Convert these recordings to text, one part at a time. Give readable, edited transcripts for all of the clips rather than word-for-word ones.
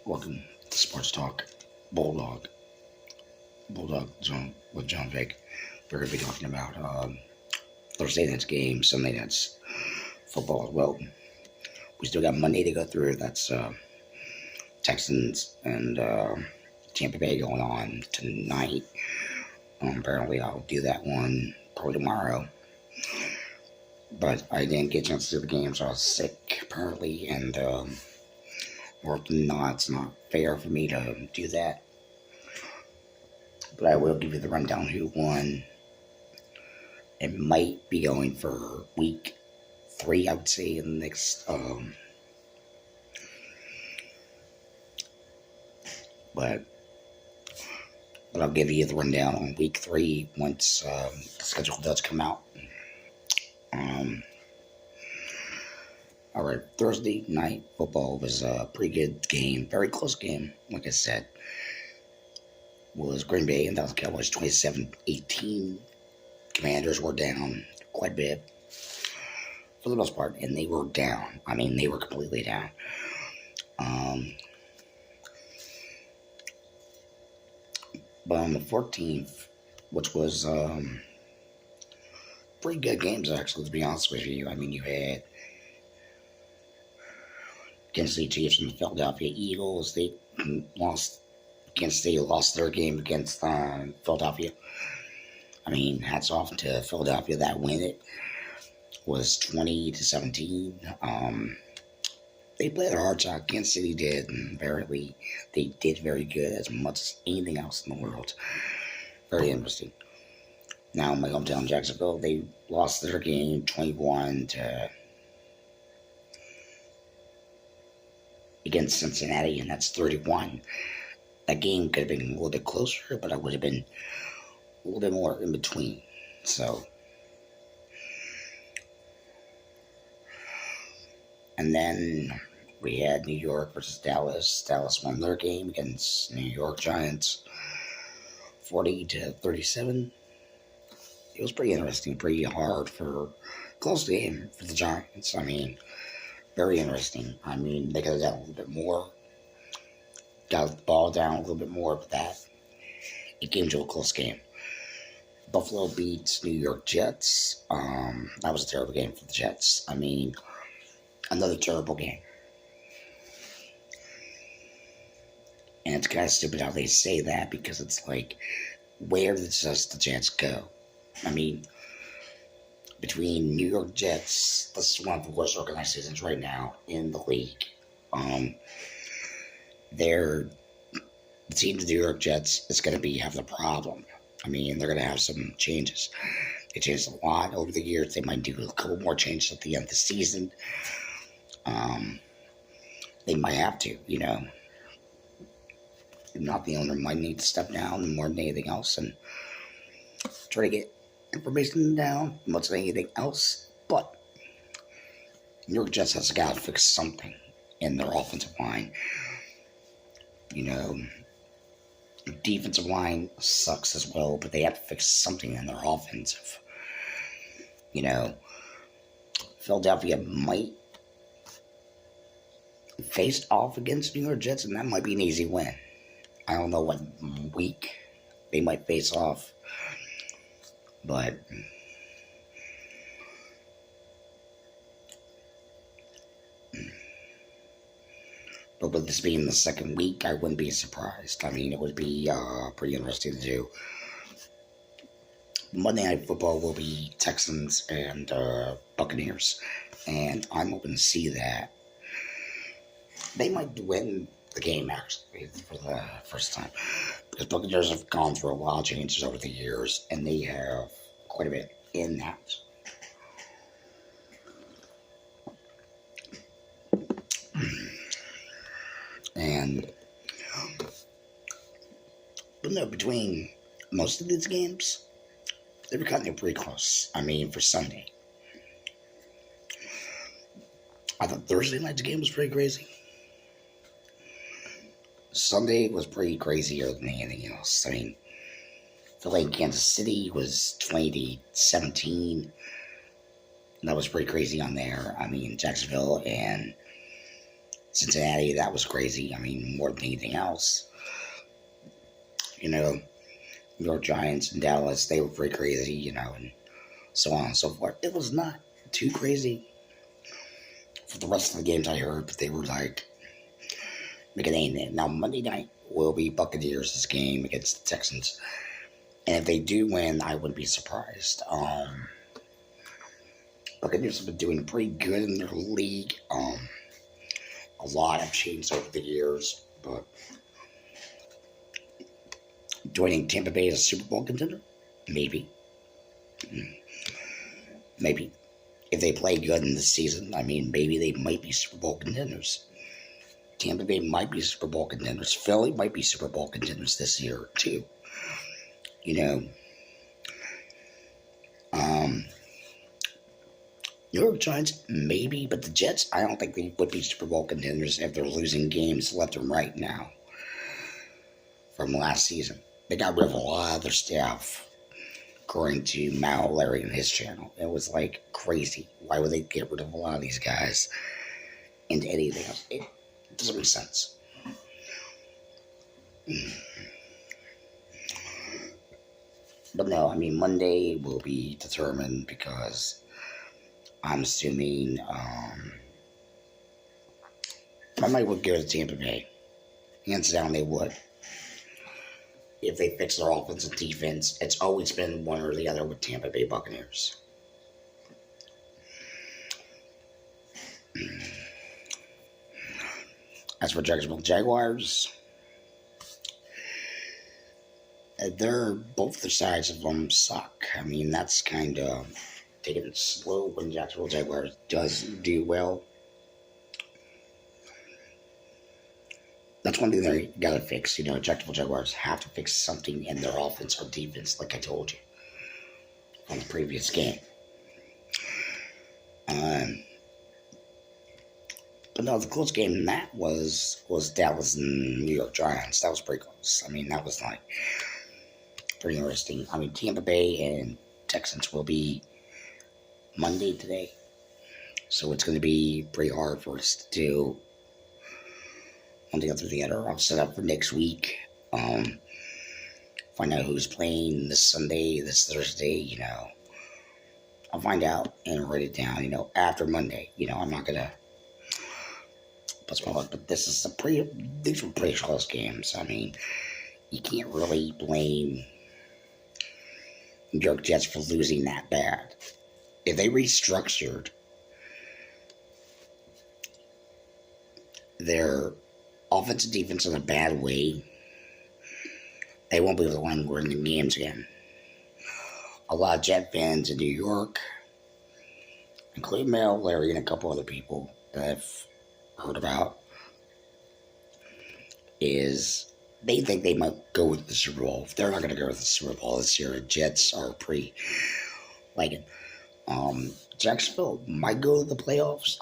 Welcome to Sports Talk, Bulldog, with JonahVick. We're going to be talking about Thursday night's game, Sunday night's football as well. We still got Monday to go through. That's Texans and Tampa Bay going on tonight. Apparently, I'll do that one probably tomorrow. But I didn't get a chance to do the game, so I was sick apparently, and it's not fair for me to do that. But I will give you the rundown who won. It might be going for week 3, I would say, in the next. But I'll give you the rundown on week 3 once the schedule does come out. Alright, Thursday night football was a pretty good game, very close game, like I said. Was Green Bay and Dallas Cowboys 27-18. Commanders were down quite a bit for the most part, and they were down. I mean, they were completely down. But on the 14th, which was pretty good games, actually, to be honest with you. I mean, you had Kansas City Chiefs and the Philadelphia Eagles. They lost. Kansas City lost their game against Philadelphia. I mean, hats off to Philadelphia. That win it was 20-17. They played their hearts out. Kansas City did, and they did very good, as much as anything else in the world. Very interesting. Now, my hometown Jacksonville, they lost their game 21 against Cincinnati, and that's 31. That game could have been a little bit closer, but I would have been a little bit more in between. So, and then we had New York versus Dallas. Dallas won their game against New York Giants, 40-37. It was pretty interesting, pretty hard for close game for the Giants. I mean, very interesting. I mean, they could have done a little bit more. Got the ball down a little bit more, but it came to a close game. Buffalo beats New York Jets. That was a terrible game for the Jets. I mean, another terrible game. And it's kind of stupid how they say that, because it's like, where does the Jets go? I mean, between New York Jets, this is one of the worst organizations right now in the league. The team, the New York Jets, is going to have the problem. I mean, they're going to have some changes. They changed a lot over the years. They might do a couple more changes at the end of the season. They might have to, you know. If not, the owner might need to step down more than anything else and try to get information down more than anything else. But New York Jets has got to fix something in their offensive line. You know, defensive line sucks as well, but they have to fix something in their offensive. You know, Philadelphia might face off against New York Jets, and that might be an easy win. I don't know what week they might face off, but with this being the second week, I wouldn't be surprised. I mean, it would be pretty interesting to do. Monday Night Football will be Texans and Buccaneers, and I'm hoping to see that. They might win the game, actually, for the first time, because Buccaneers have gone through a lot of changes over the years, and they have quite a bit in that. But no, between most of these games, they were kind of pretty close. I mean, for Sunday, I thought Thursday night's game was pretty crazy. Sunday was pretty crazier than anything else. I mean, Philly and Kansas City was 20-17. That was pretty crazy on there. I mean, Jacksonville and Cincinnati, that was crazy. I mean, more than anything else. You know, New York Giants and Dallas, they were pretty crazy, you know, and so on and so forth. It was not too crazy for the rest of the games I heard, but they were like making it. Now, Monday night will be Buccaneers' game against the Texans. And if they do win, I wouldn't be surprised. Buccaneers have been doing pretty good in their league. A lot have changed over the years, but joining Tampa Bay as a Super Bowl contender? Maybe. Maybe. If they play good in this season, I mean, maybe they might be Super Bowl contenders. Tampa Bay might be Super Bowl contenders. Philly might be Super Bowl contenders this year, too. You know, New York Giants, maybe, but the Jets, I don't think they would be Super Bowl contenders if they're losing games left and right now from last season. They got rid of a lot of their staff, according to Mal Larry and his channel. It was like crazy. Why would they get rid of a lot of these guys into anything else? It doesn't make sense. But no, I mean, Monday will be determined because I'm assuming I might would go to Tampa Bay. Hands down, they would. If they fix their offense and defense, it's always been one or the other with Tampa Bay Buccaneers. As for Jacksonville Jaguars, both the sides of them suck. I mean, that's kind of taking it slow when Jacksonville Jaguars does do well. That's one thing they gotta fix. You know, Jacksonville Jaguars have to fix something in their offense or defense, like I told you on the previous game. But no, the close game in that was Dallas and New York Giants. That was pretty close. I mean, that was like pretty interesting. I mean, Tampa Bay and Texans will be Monday today, so it's going to be pretty hard for us to do one thing after the other. I'll set up for next week. Find out who's playing this Sunday, this Thursday. You know, I'll find out and write it down. You know, after Monday. You know, I'm not gonna. But these were pretty close games. I mean, you can't really blame New York Jets for losing that bad. If they restructured their offense and defense in a bad way, they won't be able to win the games again. A lot of Jet fans in New York, including Mel, Larry, and a couple other people that I've heard about, is they think they might go with the Super Bowl. If they're not going to go with the Super Bowl this year, the Jets are pretty like it. Jacksonville might go to the playoffs.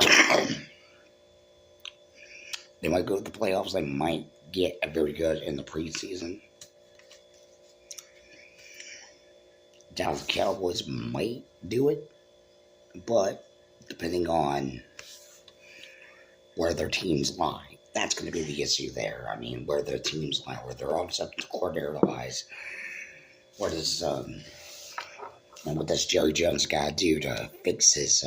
They might go to the playoffs. They might get very good in the preseason. Dallas Cowboys might do it, but depending on where their teams lie, that's going to be the issue there. I mean, where their teams lie, where their offensive coordinator lies. What does Jerry Jones got to do to fix his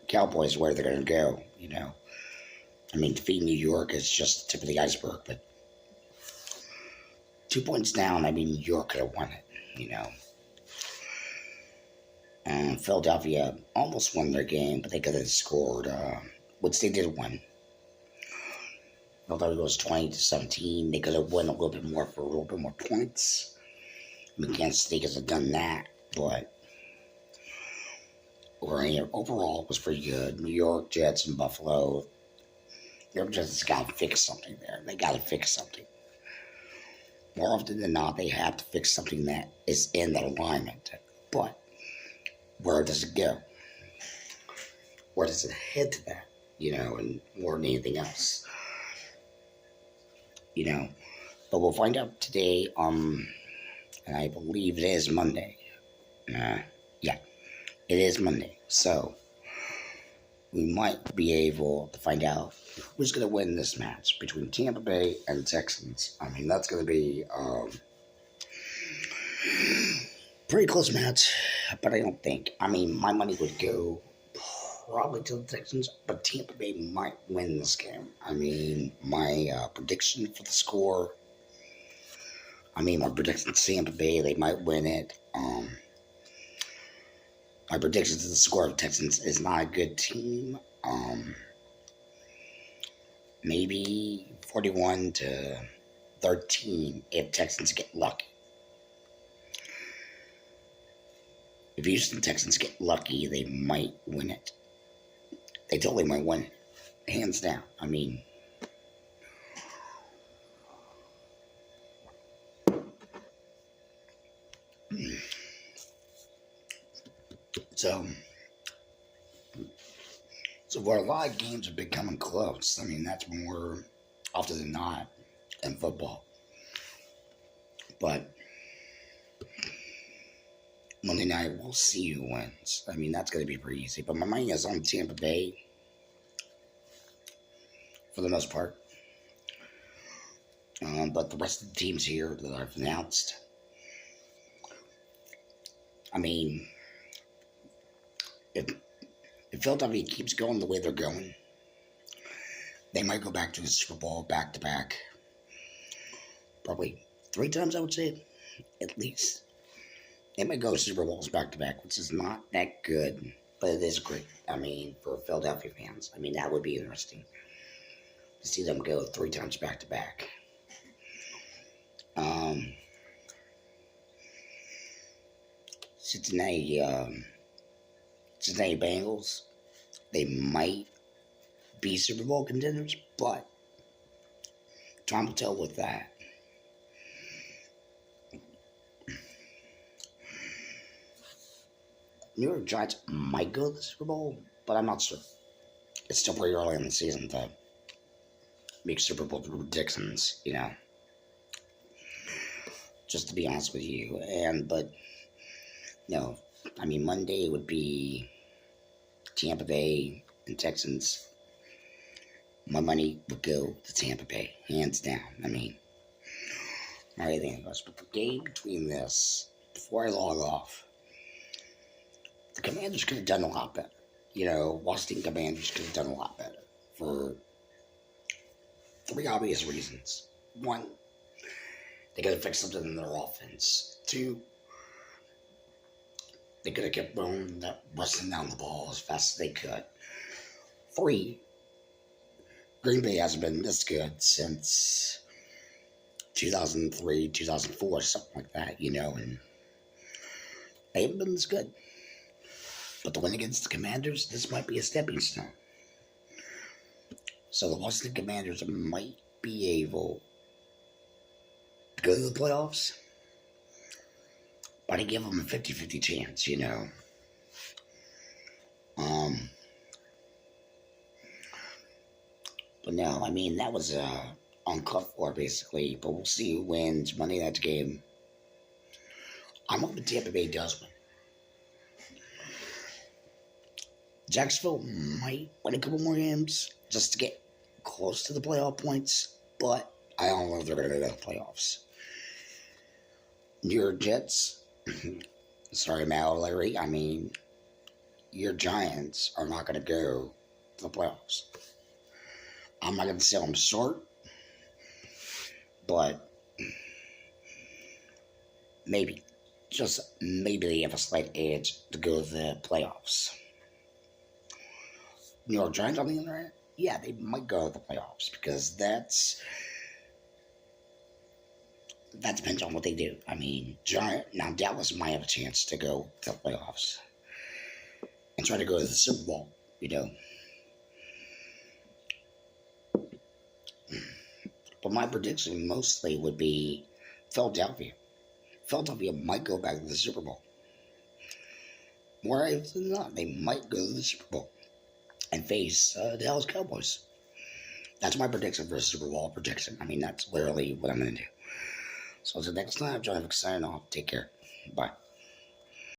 Cowboys, where they're going to go, you know? I mean, defeating New York is just the tip of the iceberg, but 2 points down, I mean, New York could have won it, you know? And Philadelphia almost won their game, but they could have scored, which they did win. Philadelphia was 20-17. They could have won a little bit more for a little bit more points. I mean, Kansas City could have done that, but overall it was pretty good. New York Jets and Buffalo. New York Jets got to fix something there. They got to fix something. More often than not, they have to fix something that is in their alignment. But where does it go? Where does it head to that? You know, and more than anything else. You know, but we'll find out today, and I believe it is Monday. Yeah, it is Monday. So, we'll find out today, and I believe it is Monday. Yeah, it is Monday. So, we'll find out today, and I believe it is Monday. So, yeah, it is Monday. So, we'll find out today, and I believe it is Monday. Yeah, it is Monday. So, yeah, it is Monday. So, yeah, it is Monday. So, we might be able to find out who's going to win this match between Tampa Bay and Texans. I mean, that's going to be pretty close match, but I don't think. I mean, my money would go probably to the Texans, but Tampa Bay might win this game. I mean, my prediction for the score. I mean, my prediction to Tampa Bay, they might win it. My prediction to the score of Texans is not a good team. Maybe 41-13 if Texans get lucky. If Houston Texans get lucky, they might win it. They totally might win it. Hands down. I mean, so where a lot of games are becoming close, I mean, that's more often than not in football. But Monday night, we'll see who wins. I mean, that's going to be pretty easy. But my money is on Tampa Bay for the most part. But the rest of the teams here that I've announced, I mean, if Philadelphia keeps going the way they're going, they might go back to the Super Bowl back-to-back. Probably 3 times, I would say, at least. They might go Super Bowls back-to-back, which is not that good, but it is great. I mean, for Philadelphia fans, I mean, that would be interesting to see them go 3 times back-to-back. Cincinnati Bengals, they might be Super Bowl contenders, but time will tell with that. New York Giants might go to the Super Bowl, but I'm not sure. It's still pretty early in the season to make Super Bowl predictions, you know. Just to be honest with you. But, no. I mean, Monday would be Tampa Bay and Texans. My money would go to Tampa Bay, hands down. I mean, not anything else. But the game between this, before I log off, the Commanders could have done a lot better. You know, Washington Commanders could have done a lot better for 3 obvious reasons. 1, they could have fixed something in their offense. 2, they could have kept rusting down the ball as fast as they could. 3, Green Bay hasn't been this good since 2003, 2004, something like that, you know, and they haven't been this good. But the win against the Commanders, this might be a stepping stone. So the Washington Commanders might be able to go to the playoffs, but I give them a 50-50 chance, you know. But no, I mean, that was uncalled for, basically. But we'll see who wins Monday night's game. I'm hoping Tampa Bay does win. Jacksonville might win a couple more games just to get close to the playoff points, but I don't know if they're going to go to the playoffs. Your Jets, sorry, Larry, I mean, your Giants are not going to go to the playoffs. I'm not going to sell them short, but maybe, just maybe they have a slight edge to go to the playoffs. New York Giants, on the other hand, yeah, they might go to the playoffs because that depends on what they do. I mean, now Dallas might have a chance to go to the playoffs and try to go to the Super Bowl, you know. But my prediction mostly would be Philadelphia. Philadelphia might go back to the Super Bowl. More often than not, they might go to the Super Bowl and face the Dallas Cowboys. That's my prediction for a Super Bowl prediction. I mean, that's literally what I'm going to do. So until next time, JonahVick signing off. Take care. Bye.